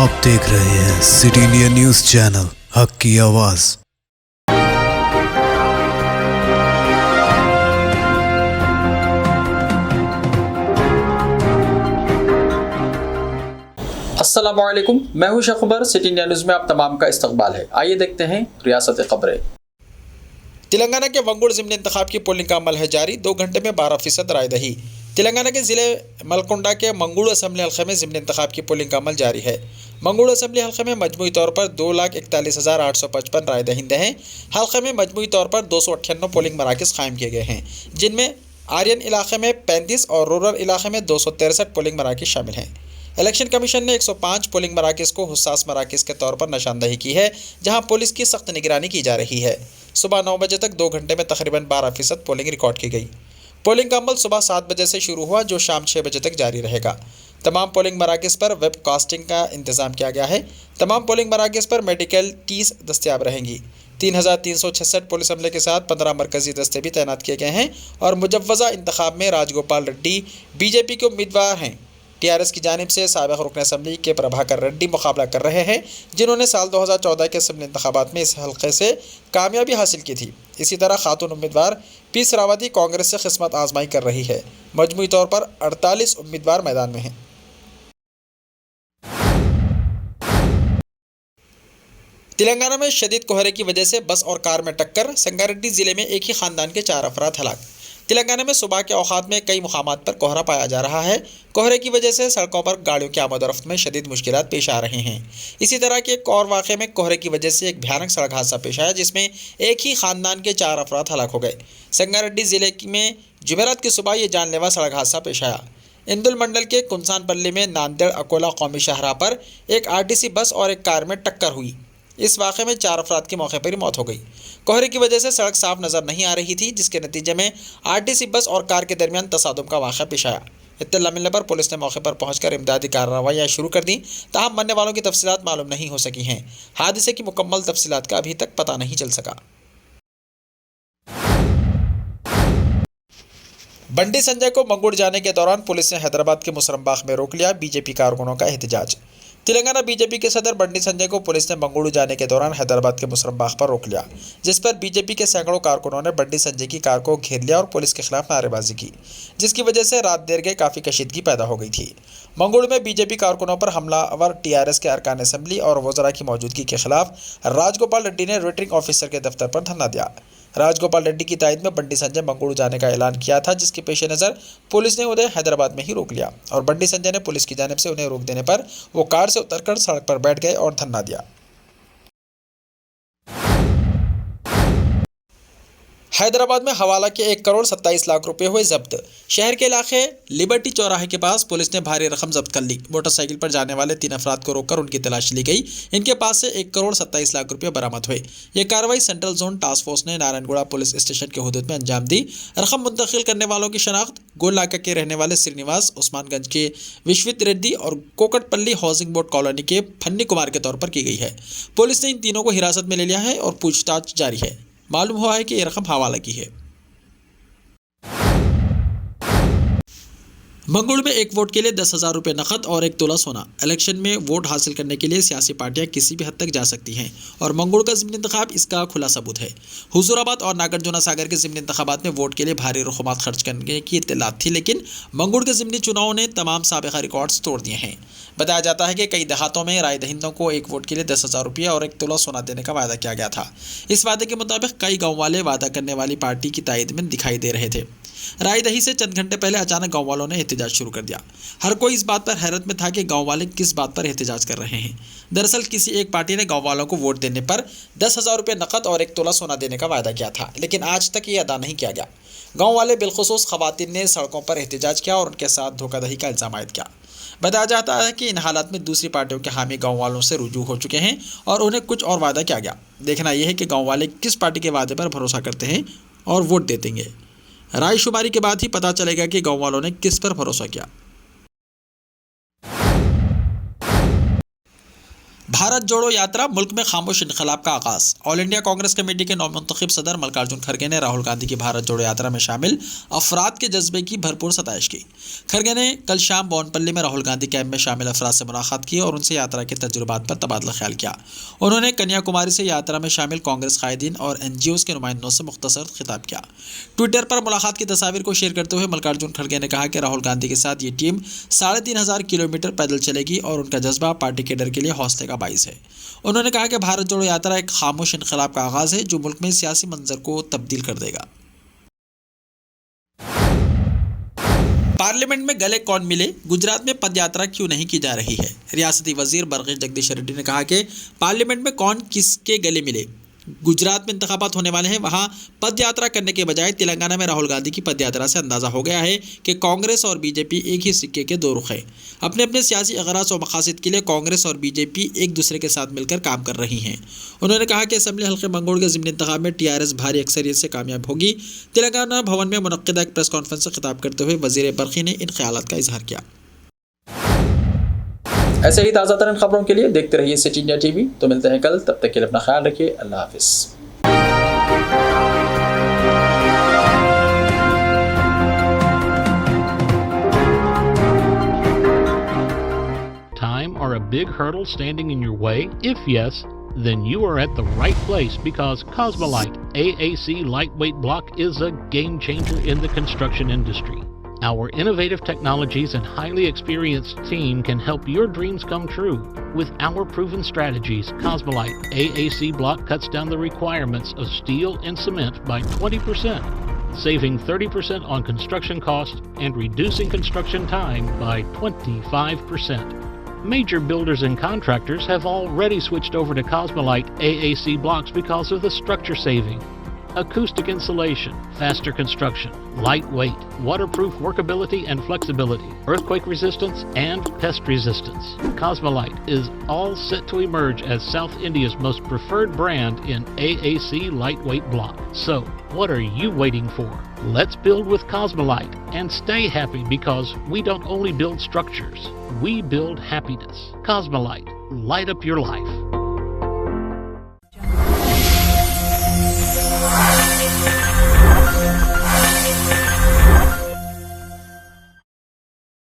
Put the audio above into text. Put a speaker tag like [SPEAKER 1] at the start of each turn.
[SPEAKER 1] आप देख रहे हैं सिटी इंडिया न्यूज चैनल, हक की आवाज।
[SPEAKER 2] अस्सलामुअलैकुम, मैं हूं शखबर। सिटी इंडिया न्यूज में आप तमाम का इस्तकबाल है। आइए देखते हैं रियासत खबरें।
[SPEAKER 3] तेलंगाना के वंगुड़ ज़िमनी इंतखाब की पोलिंग का अमल है जारी। 2 घंटे में 12% राय दही। तेलंगाना के ज़िले मलकोंडा के मंगुड़ असेंबली हल्के में ज़िमनी इंतखाब की पोलिंग का अमल जारी है। मंगुड़ असेंबली हल्के में मजमूई तौर पर 2,41,855 राय दहिंदे हैं। हल्के में मजमूई तौर पर 298 पोलिंग मराकज़ कायम किए गए हैं, जिनमें आर्यन इलाके में 35 और रूरल इलाके में 263 पोलिंग मराकज़ शामिल हैं। इलेक्शन कमीशन ने 105 पोलिंग मराकज़ को हुस्सास मराकज़ के तौर पर निशानदही की है, जहां पुलिस की सख्त निगरानी की जा रही है। सुबह 9 बजे तक 2 घंटे में तकरीबन 12% पोलिंग रिकॉर्ड की गई। पोलिंग का अमल सुबह 7 बजे से शुरू हुआ, जो शाम 6 बजे तक जारी रहेगा। तमाम पोलिंग मराकज़ पर वेब कास्टिंग का इंतज़ाम किया गया है। तमाम पोलिंग मराकज़ पर मेडिकल टीस दस्तियाब रहेंगी। 3,366 पुलिस अमले के साथ 15 मरकजी दस्ते भी तैनात किए गए हैं और मुजव्वज़ा इंतखाब में राजगोपाल रेड्डी बीजेपी के उम्मीदवार हैं। टीआरएस की जानिब से साबिक़ रुकन असम्बली के प्रभाकर रेड्डी मुकाबला कर रहे हैं, जिन्होंने साल 2014 के असम्बली इंतखाबात में इस हल्के से कामयाबी हासिल की थी। इसी तरह खातून उम्मीदवार पी सरावती कांग्रेस से किस्मत आजमाई कर रही है। मजमूई तौर पर 48 उम्मीदवार मैदान में हैं। तेलंगाना में शदीद कोहरे की वजह से बस और कार में टक्कर। संगारेड्डी जिले में एक ही खानदान के 4 अफराद हलाक। तेलंगाना में सुबह के औकात में कई मुकामात पर कोहरा पाया जा रहा है। कोहरे की वजह से सड़कों पर गाड़ियों की आमद-ओ-रफ्त में शदीद मुश्किलात पेश आ रहे हैं। इसी तरह के एक और वाक़े में कोहरे की वजह से एक भयानक सड़क हादसा पेश आया, जिसमें एक ही खानदान के 4 अफराद हलाक हो गए। संगारेड्डी जिले में जुमेरात की सुबह ये जानलेवा सड़क हादसा पेश आया। इंदुल मंडल के कुंसानपल्ली में नांदेड़ अकोला कौमी शाहराह पर एक आरटीसी बस और एक कार में टक्कर हुई। इस वाक़े में 4 अफराद की मौके पर ही मौत हो गई। कोहरे की वजह से सड़क साफ नज़र नहीं आ रही थी, जिसके नतीजे में आरटीसी बस और कार के दरमियान तसादुम का वाक़ा पेश आया। इत्तला मिलने पर पुलिस ने मौके पर पहुंचकर इमदादी कार्रवाइयाँ शुरू कर दी। ताहम मरने वालों की तफसीलात मालूम नहीं हो सकी हैं। हादसे की मुकम्मल तफसीलात का अभी तक पता नहीं चल सका। बंडी संजय को मंगुड़ जाने के दौरान पुलिस ने हैदराबाद के मुसरमबाग में रोक लिया। बीजेपी कारकुनों का एहतजाज। तेलंगाना बीजेपी के सदर बंडी संजय को पुलिस ने मंगुड़ू जाने के दौरान हैदराबाद के मुसरमबाग पर रोक लिया, जिस पर बीजेपी के सैकड़ों कारकुनों ने बंडी संजय की कार को घेर लिया और पुलिस के खिलाफ नारेबाजी की, जिसकी वजह से रात देर गए काफ़ी कशीदगी पैदा हो गई थी। मंगुड़ में बीजेपी कारकुनों पर हमलावर टीआरएस के अरकान असम्बली और वज़रा की मौजूदगी के खिलाफ राजगोपाल रेड्डी ने रिटर्निंग ऑफिसर के दफ्तर पर धरना दिया। राजगोपाल रेड्डी की तायद में बंडी संजय मंगुड़ू जाने का ऐलान किया था, जिसके पेश नज़र पुलिस ने उन्हें हैदराबाद में ही रोक लिया और बंडी संजय ने पुलिस की जानिब से उन्हें रोक देने पर वो कार से उतरकर सड़क पर बैठ गए और धरना दिया। हैदराबाद में हवाला के 1 करोड़ 27 लाख रुपए हुए जब्त। शहर के इलाके लिबर्टी चौराहे के पास पुलिस ने भारी रकम जब्त कर ली। मोटरसाइकिल पर जाने वाले 3 अफराद को रोककर उनकी तलाशी ली गई। इनके पास से 1 करोड़ 27 लाख रुपए बरामद हुए। यह कार्रवाई सेंट्रल जोन टास्क फोर्स ने नारायणगुड़ा पुलिस स्टेशन के हुदूद में अंजाम दी। रकम मुंतकिल करने वालों की शनाख्त गोलनाका के रहने वाले श्रीनिवास, उस्मानगंज के विश्वित रेड्डी और कोकटपल्ली हाउसिंग बोर्ड कॉलोनी के फन्नी कुमार के तौर पर की गई है। पुलिस ने इन तीनों को हिरासत में ले लिया है और पूछताछ जारी है। मालूम हुआ है कि ये रकम हवाला की है। मंगुड़ में एक वोट के लिए 10,000 रुपये नकद और 1 तोला सोना। इलेक्शन में वोट हासिल करने के लिए सियासी पार्टियां किसी भी हद तक जा सकती हैं और मंगुड़ का ज़िमनी इंतखाब इसका खुला सबूत है। हुजूराबाद और नागार्जुना सागर के ज़िमनी इंतखाबात में वोट के लिए भारी रकूमात खर्च करने की इत्तलात थी, लेकिन मंगुड़ के ज़िमनी चुनाव ने तमाम साबिक़ा रिकॉर्ड्स तोड़ दिए हैं। बताया जाता है कि कई देहातों में राय दहिंदों को 1 वोट के लिए 10,000 रुपये और 1 तोला सोना देने का वादा किया गया था। इस वादे के मुताबिक कई गाँव वाले वादा करने वाली पार्टी की तायद में दिखाई दे रहे थे। राय दही से चंद घंटे पहले अचानक गांव वालों ने एहतजाज शुरू कर दिया। हर कोई इस बात पर हैरत में था कि गांव वाले किस बात पर एहतजाज कर रहे हैं। दरअसल किसी एक पार्टी ने गांव वालों को वोट देने पर 10,000 रुपये नकद और 1 तोला सोना देने का वादा किया था, लेकिन आज तक ये अदा नहीं किया गया। गाँव वाले बिलखुसूस खवातीन ने सड़कों पर एहतजाज किया और उनके साथ धोखाधड़ी का इल्ज़ाम आयद किया। बताया जाता है कि इन हालात में दूसरी पार्टियों के हामी गाँव वालों से रुजू हो चुके हैं और उन्हें कुछ और वादा किया गया। देखना यह है कि गाँव वाले किस पार्टी के वादे पर भरोसा करते हैं और वोट देतेंगे। राय शुमारी के बाद ही पता चलेगा कि गाँव वालों ने किस पर भरोसा किया। भारत जोड़ो यात्रा, मुल्क में खामोश इनकलाब का आगाज। ऑल इंडिया कांग्रेस कमेटी के नवमुंतखब सदर मल्लिकार्जुन खड़गे ने राहुल गांधी की भारत जोड़ो यात्रा में शामिल अफराद के जज्बे की भरपूर सताइश की। खड़गे ने कल शाम बोनपल्ली में राहुल गांधी कैंप में शामिल अफराद से मुलाकात की और उनसे यात्रा के तजुर्बात पर तबादला ख्याल किया। उन्होंने कन्याकुमारी से यात्रा में शामिल कांग्रेस कायदीन और NGOs के नुमाइंदों से मुख्तसर खिताब किया। ट्विटर पर मुलाकात की तस्वीर को शेयर करते हुए मल्लिकार्जुन खड़गे ने कहा कि राहुल गांधी के साथ ये टीम 3500 किलोमीटर पैदल चलेगी और उनका जज्बा पार्टी केडर के लिए हौसले का बाइस है। उन्होंने कहा कि भारत जोड़ो यात्रा एक खामोश इनकलाब का आगाज है जो मुल्क में सियासी मंजर को तब्दील कर देगा। पार्लियामेंट में गले कौन मिले, गुजरात में पदयात्रा क्यों नहीं की जा रही है। रियासती वजीर बरगेश जगदीश रेड्डी ने कहा कि पार्लियामेंट में कौन किसके गले मिले। गुजरात में इंतखाबात होने वाले हैं, वहां पदयात्रा करने के बजाय तेलंगाना में राहुल गांधी की पदयात्रा से अंदाजा हो गया है कि कांग्रेस और बीजेपी एक ही सिक्के के दो रुख हैं। अपने अपने सियासी अगराज और मकासद के लिए कांग्रेस और बीजेपी एक दूसरे के साथ मिलकर काम कर रही हैं। उन्होंने कहा कि असेंबली हल्के मंगोड़ के ज़िमनी इंतखाब में TRS भारी अक्सरियत से कामयाब होगी। तेलंगाना भवन में मुनक्किदा एक प्रेस कॉन्फ्रेंस से खिताब करते हुए वजीर बरकी ने इन ख्यालात का इजहार किया।
[SPEAKER 2] ऐसे ही ताज़ा तरीन खबरों के लिए देखते रहिए सिटी इंडिया TV। तो मिलते हैं कल, तब तक के लिए अपना ख्याल रखिए। अल्लाह हाफिज़।
[SPEAKER 4] Time or a big hurdle standing in your way? If yes, then you are at the right place because Cosmolite AAC lightweight block is a game changer in the construction industry. Our innovative technologies and highly experienced team can help your dreams come true. With our proven strategies, Cosmolite AAC block cuts down the requirements of steel and cement by 20%, saving 30% on construction costs and reducing construction time by 25%. Major builders and contractors have already switched over to Cosmolite AAC blocks because of the structure saving. Acoustic insulation, faster construction, lightweight, waterproof workability and flexibility, earthquake resistance, and pest resistance. Cosmolite is all set to emerge as South India's most preferred brand in AAC lightweight block. So, what are you waiting for? Let's build with Cosmolite and stay happy because we don't only build structures, we build happiness. Cosmolite, light up your life.